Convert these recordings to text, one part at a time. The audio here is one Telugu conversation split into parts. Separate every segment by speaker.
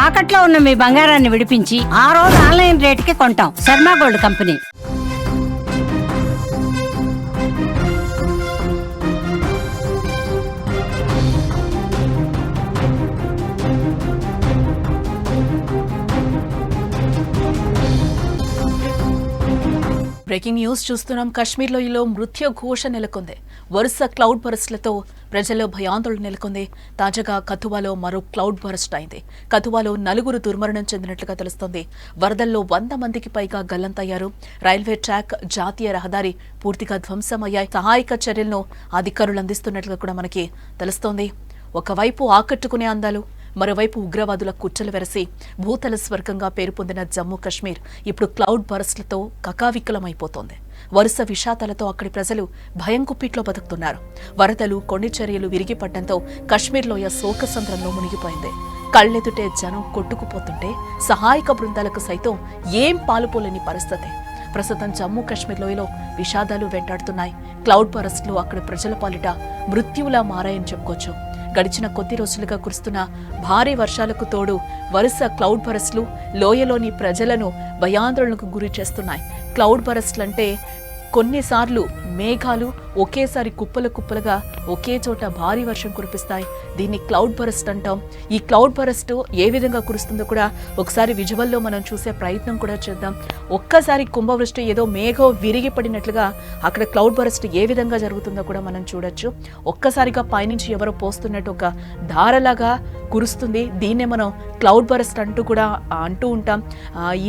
Speaker 1: తాకట్లో ఉన్న మీ బంగారాన్ని విడిపించి ఆ రోజు ఆన్లైన్ రేటుకి కొంటాం. Sharma gold company.
Speaker 2: Breaking news చూస్తున్నాం. కాశ్మీర్లో మృత్యు ఘోష నెలకొంది. వరుస క్లౌడ్ బరస్ట్లతో ప్రజల్లో భయాందోళన నెలకొంది. తాజాగా కథువాలో మరో క్లౌడ్ బరస్ట్ అయింది. కథువాలో 4 దుర్మరణం చెందినట్లుగా తెలుస్తోంది. వరదల్లో 100 మందికి పైగా గల్లంతయ్యారు. రైల్వే ట్రాక్, జాతీయ రహదారి పూర్తిగా ధ్వంసమయ్యాయి. సహాయక చర్యలను అధికారులు అందిస్తున్నట్లుగా కూడా మనకి తెలుస్తోంది. ఒకవైపు ఆకట్టుకునే అందాలు, మరోవైపు ఉగ్రవాదుల కుట్రలు వెరసి భూతల స్వర్గంగా పేరు పొందిన జమ్మూ కాశ్మీర్ ఇప్పుడు క్లౌడ్ బరస్ట్లతో కకావికలమైపోతోంది. వరుస విషాదాలతో అక్కడి ప్రజలు భయం కుప్పిట్లో బతుకుతున్నారు. వరదలు, కొండ చర్యలు విరిగిపడ్డంతో కాశ్మీర్లోయ శోకసంద్రంలో మునిగిపోయింది. కళ్లెదుటే జనం కొట్టుకుపోతుంటే సహాయక బృందాలకు సైతం ఏం పాలుపోలేని పరిస్థితి. ప్రస్తుతం జమ్మూ కాశ్మీర్ లోయలో విషాదాలు వెంటాడుతున్నాయి. క్లౌడ్ బరస్ట్లు అక్కడి ప్రజల పాలిట మృత్యువులా మారాయని చెప్పుకోవచ్చు. గడిచిన కొద్ది రోజులుగా కురుస్తున్న భారీ వర్షాలకు తోడు వరుస క్లౌడ్ బరస్ట్లు లోయలోని ప్రజలను భయాందోళనకు గురి చేస్తున్నాయి. క్లౌడ్ బరస్ట్లంటే కొన్నిసార్లు మేఘాలు ఒకేసారి కుప్పలుగా ఒకే చోట భారీ వర్షం కురిపిస్తాయి. దీన్ని క్లౌడ్ బరస్ట్ అంటాం. ఈ క్లౌడ్ బరస్ట్ ఏ విధంగా కురుస్తుందో కూడా ఒకసారి విజువల్లో మనం చూసే ప్రయత్నం కూడా చేద్దాం. ఒక్కసారి కుంభవృష్టి ఏదో మేఘం విరిగి పడినట్లుగా అక్కడ క్లౌడ్ బరస్ట్ ఏ విధంగా జరుగుతుందో కూడా మనం చూడొచ్చు. ఒక్కసారిగా పైనుంచి ఎవరో పోస్తున్నట్టు ఒక ధారలాగా కురుస్తుంది. దీన్నే మనం క్లౌడ్ బరస్ట్ అంటూ ఉంటాం.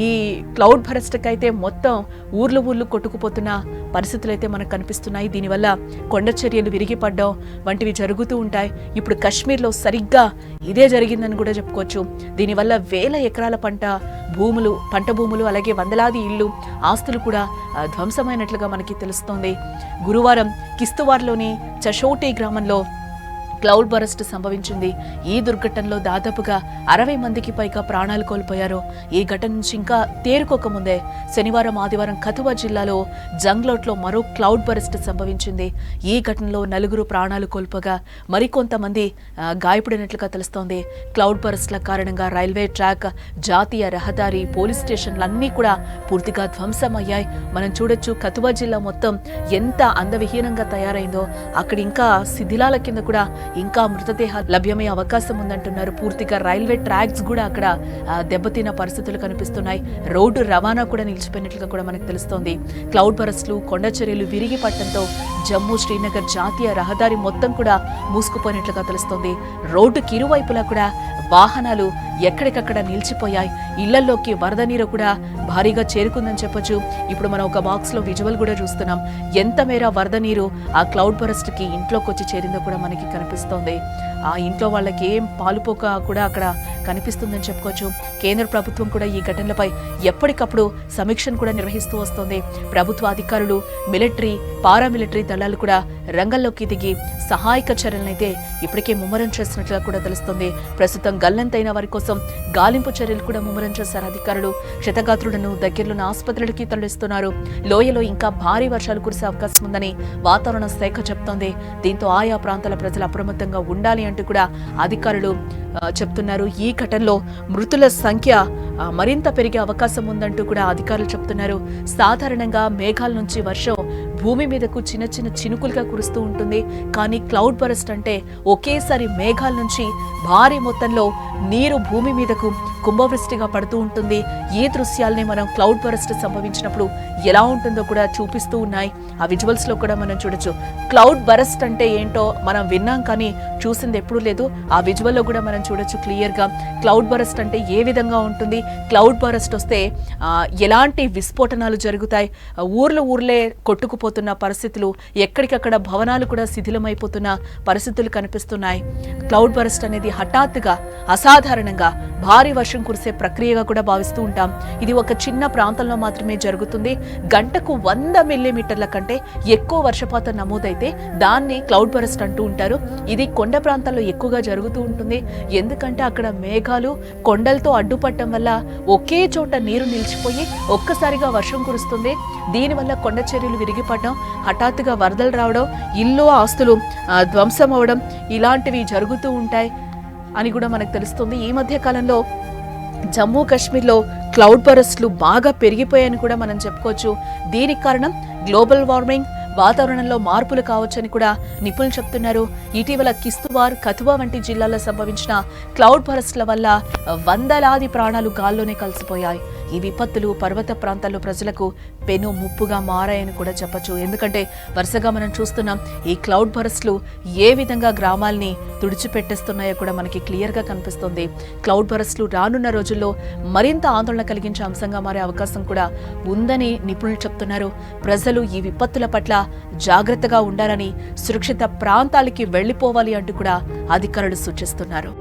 Speaker 2: ఈ క్లౌడ్ బరస్ట్కి అయితే మొత్తం ఊర్లు కొట్టుకుపోతున్న పరిస్థితులు అయితే మనకు కనిపిస్తున్నాయి. దీనివల్ల కొండ చర్యలు విరిగిపడ్డం వంటివి జరుగుతూ ఉంటాయి. ఇప్పుడు కాశ్మీర్లో సరిగ్గా ఇదే జరిగిందని కూడా చెప్పుకోవచ్చు. దీనివల్ల వేల ఎకరాల పంట భూములు అలాగే వందలాది ఇళ్లు, ఆస్తులు కూడా ధ్వంసమైనట్లుగా మనకి తెలుస్తోంది. గురువారం కిస్తువార్లోని చషోటి గ్రామంలో క్లౌడ్ బరస్ట్ సంభవించింది. ఈ దుర్ఘటనలో దాదాపుగా 60 మందికి పైగా ప్రాణాలు కోల్పోయారు. ఈ ఘటన నుంచి ఇంకా తేరుకోకముందే శనివారం, ఆదివారం కథువా జిల్లాలో జంగ్లోట్లో మరో క్లౌడ్ బరస్ట్ సంభవించింది. ఈ ఘటనలో 4 ప్రాణాలు కోల్పోగా మరికొంతమంది గాయపడినట్లుగా తెలుస్తోంది. క్లౌడ్ బరస్ట్ల కారణంగా రైల్వే ట్రాక్, జాతీయ రహదారి, పోలీస్ స్టేషన్లన్నీ కూడా పూర్తిగా ధ్వంసమయ్యాయి. మనం చూడొచ్చు కథువా జిల్లా మొత్తం ఎంత అందవిహీనంగా తయారైందో. అక్కడ ఇంకా శిథిలాల కింద కూడా ఇంకా మృతదేహాలు లభ్యమయ్యే అవకాశం ఉందంటున్నారు. పూర్తిగా రైల్వే ట్రాక్స్ కూడా అక్కడ దెబ్బతిన్న పరిస్థితులు కనిపిస్తున్నాయి. రోడ్డు రవాణా కూడా నిలిచిపోయినట్లుగా కూడా మనకు తెలుస్తోంది. క్లౌడ్ బరస్ట్లు, కొండ చర్యలు విరిగి పట్టడంతో జమ్మూ శ్రీనగర్ జాతీయ రహదారి మొత్తం కూడా మూసుకుపోయినట్లుగా తెలుస్తోంది. రోడ్డుకి ఇరువైపులా కూడా వాహనాలు ఎక్కడికక్కడ నిలిచిపోయాయి. ఇళ్లలోకి వరద నీరు కూడా భారీగా చేరుకుందని చెప్పొచ్చు. ఇప్పుడు మనం ఒక బాక్స్ లో విజువల్ కూడా చూస్తున్నాం. ఎంత మేర వరద నీరు ఆ క్లౌడ్ బరస్ట్ కి ఇంట్లోకి వచ్చి చేరిందో కూడా మనకి కనిపిస్తోంది. ఆ ఇంట్లో వాళ్ళకి ఏం పాలుపోక కూడా అక్కడ కనిపిస్తుందని చెప్పుకోవచ్చు. కేంద్ర ప్రభుత్వం కూడా ఈ ఘటనలపై ఎప్పటికప్పుడు సమీక్షను కూడా నిర్వహిస్తూ వస్తోంది. ప్రభుత్వ అధికారులు, మిలిటరీ, పారామిలిటరీ దళాలు కూడా రంగంలోకి దిగి సహాయక చర్యలనైతే ఇప్పటికే ముమ్మరం చేస్తున్నట్లుగా కూడా తెలుస్తోంది. ప్రస్తుతం గల్లంతైన వారి కోసం గాలింపు చర్యలు కూడా ముమ్మరం చేశారు అధికారులు. క్షతగాత్రులను దగ్గరలోని ఆసుపత్రులకి తరలిస్తున్నారు. లోయలో ఇంకా భారీ వర్షాలు కురిసే అవకాశం ఉందని వాతావరణ శాఖ చెప్తోంది. దీంతో ఆయా ప్రాంతాల ప్రజలు అప్రమత్తంగా ఉండాలి అంటూ కూడా అధికారులు చెప్తున్నారు. ఈ ఘటనలో మృతుల సంఖ్య మరింత పెరిగే అవకాశం ఉందంటూ కూడా అధికారులు చెప్తున్నారు. సాధారణంగా మేఘాల నుంచి వర్షం భూమి మీదకు చిన్న చినుకులుగా కురుస్తూ ఉంటుంది. కానీ క్లౌడ్ బరస్ట్ అంటే ఒకేసారి మేఘాల నుంచి భారీ మొత్తంలో నీరు భూమి మీదకు కుంభవృష్టిగా పడుతూ ఉంటుంది. ఈ దృశ్యాల్ని మనం క్లౌడ్ బరస్ట్ సంభవించినప్పుడు ఎలా ఉంటుందో కూడా చూపిస్తూ ఉన్నాయి. ఆ విజువల్స్ లో కూడా మనం చూడొచ్చు. క్లౌడ్ బరస్ట్ అంటే ఏంటో మనం విన్నాం కానీ చూసింది ఎప్పుడూ లేదు. ఆ విజువల్లో కూడా మనం చూడొచ్చు క్లియర్ గా క్లౌడ్ బరస్ట్ అంటే ఏ విధంగా ఉంటుంది, క్లౌడ్ బరస్ట్ వస్తే ఎలాంటి విస్ఫోటనాలు జరుగుతాయి, ఊర్లే కొట్టుకుపోతున్న పరిస్థితులు, ఎక్కడికక్కడ భవనాలు కూడా శిథిలమైపోతున్న పరిస్థితులు కనిపిస్తున్నాయి. క్లౌడ్ బరస్ట్ అనేది హఠాత్తుగా అసాధారణంగా భారీ వర్షం కురిసే ప్రక్రియగా కూడా భావిస్తూ ఉంటాం. ఇది ఒక చిన్న ప్రాంతంలో మాత్రమే జరుగుతుంది. గంటకు 100 మిల్లీమీటర్ల కంటే ఎక్కువ వర్షపాతం నమోదైతే దాన్ని క్లౌడ్ బరస్ట్ అంటూ ఉంటారు. ఇది కొండ ప్రాంతాల్లో ఎక్కువగా జరుగుతూ ఉంటుంది. ఎందుకంటే అక్కడ మేఘాలు కొండలతో అడ్డుపడటం వల్ల ఒకే చోట నీరు నిలిచిపోయి ఒక్కసారిగా వర్షం కురుస్తుంది. దీనివల్ల కొండ చర్యలు విరిగిపడడం, హఠాత్తుగా వరదలు రావడం, ఇల్లు ఆస్తులు ధ్వంసం అవడం ఇలాంటివి జరుగుతూ ఉంటాయి అని కూడా మనకు తెలుస్తుంది. ఈ మధ్య కాలంలో జమ్మూ కాశ్మీర్లో క్లౌడ్ బరస్ట్లు బాగా పెరిగిపోయాయని కూడా మనం చెప్పుకోవచ్చు. దీనికి కారణం గ్లోబల్ వార్మింగ్, వాతావరణంలో మార్పులు కావచ్చని కూడా నిపుణులు చెప్తున్నారు. ఇటీవల కిస్తవార్, కథువా వంటి జిల్లాల్లో సంభవించిన క్లౌడ్ బరస్ట్ల వల్ల వందలాది ప్రాణాలు గాల్లోనే కలిసిపోయాయి. ఈ విపత్తులు పర్వత ప్రాంతాల్లో ప్రజలకు పెను ముప్పుగా మారాయని కూడా చెప్పొచ్చు. ఎందుకంటే వరుసగా మనం చూస్తున్నాం ఈ క్లౌడ్ బరస్ట్లు ఏ విధంగా గ్రామాల్ని తుడిచిపెట్టేస్తున్నాయో కూడా మనకి క్లియర్గా కనిపిస్తుంది. క్లౌడ్ బరస్ట్లు రానున్న రోజుల్లో మరింత ఆందోళన కలిగించే అంశంగా మారే అవకాశం కూడా ఉందని నిపుణులు చెప్తున్నారు. ప్రజలు ఈ విపత్తుల పట్ల జాగ్రత్తగా ఉండాలని, సురక్షిత ప్రాంతాలకి వెళ్లిపోవాలి అంటూ కూడా అధికారులు సూచిస్తున్నారు.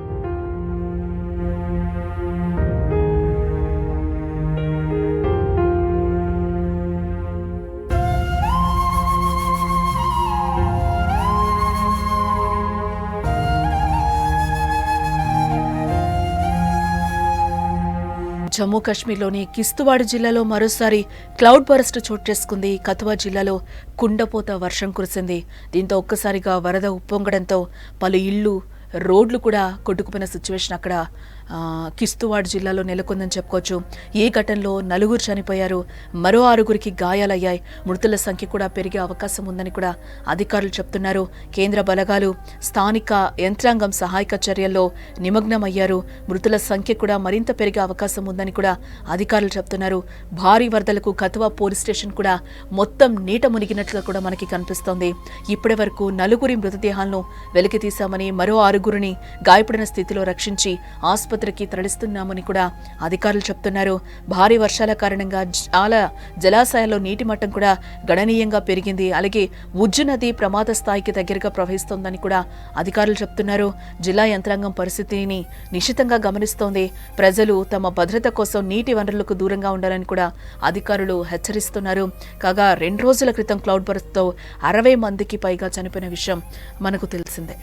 Speaker 2: జమ్మూ కాశ్మీర్లోని కిస్తవాడ్ జిల్లాలో మరోసారి క్లౌడ్ బరస్ట్ చోటు చేసుకుంది. కథువా జిల్లాలో కుండపోత వర్షం కురిసింది. దీంతో ఒక్కసారిగా వరద ఉప్పొంగడంతో పలు ఇళ్లు, రోడ్లు కూడా కొట్టుకుపోయిన సిచ్యువేషన్ అక్కడ కిస్తవాడ్ జిల్లాలో నెలకొందని చెప్పుకోవచ్చు. ఈ ఘటనలో 4 చనిపోయారు, మరో 6 గాయాలయ్యాయి. మృతుల సంఖ్య కూడా పెరిగే అవకాశం ఉందని కూడా అధికారులు చెప్తున్నారు. కేంద్ర బలగాలు, స్థానిక యంత్రాంగం సహాయక చర్యల్లో నిమగ్నమయ్యారు. మృతుల సంఖ్య కూడా మరింత పెరిగే అవకాశం ఉందని కూడా అధికారులు చెప్తున్నారు. భారీ వరదలకు కథువా పోలీస్ స్టేషన్ కూడా మొత్తం నీట మునిగినట్లు కూడా మనకి కనిపిస్తోంది. ఇప్పటి వరకు 4 మృతదేహాలను వెలికి తీశామని, మరో 6 గాయపడిన స్థితిలో రక్షించి ఆసుపత్రికి తరలిస్తున్నామని కూడా అధికారులు చెప్తున్నారు. భారీ వర్షాల కారణంగా చాలా జలాశయాల్లో నీటి మట్టం కూడా గణనీయంగా పెరిగింది. అలాగే ఉజ్జు నది ప్రమాద స్థాయికి దగ్గరగా ప్రవహిస్తోందని కూడా అధికారులు చెప్తున్నారు. జిల్లా యంత్రాంగం పరిస్థితిని నిశితంగా గమనిస్తోంది. ప్రజలు తమ భద్రత కోసం నీటి వనరులకు దూరంగా ఉండాలని కూడా అధికారులు హెచ్చరిస్తున్నారు. కాగా 2 రోజుల క్రితం క్లౌడ్ బరస్ట్తో 60 మందికి పైగా చనిపోయిన విషయం మనకు తెలిసిందే.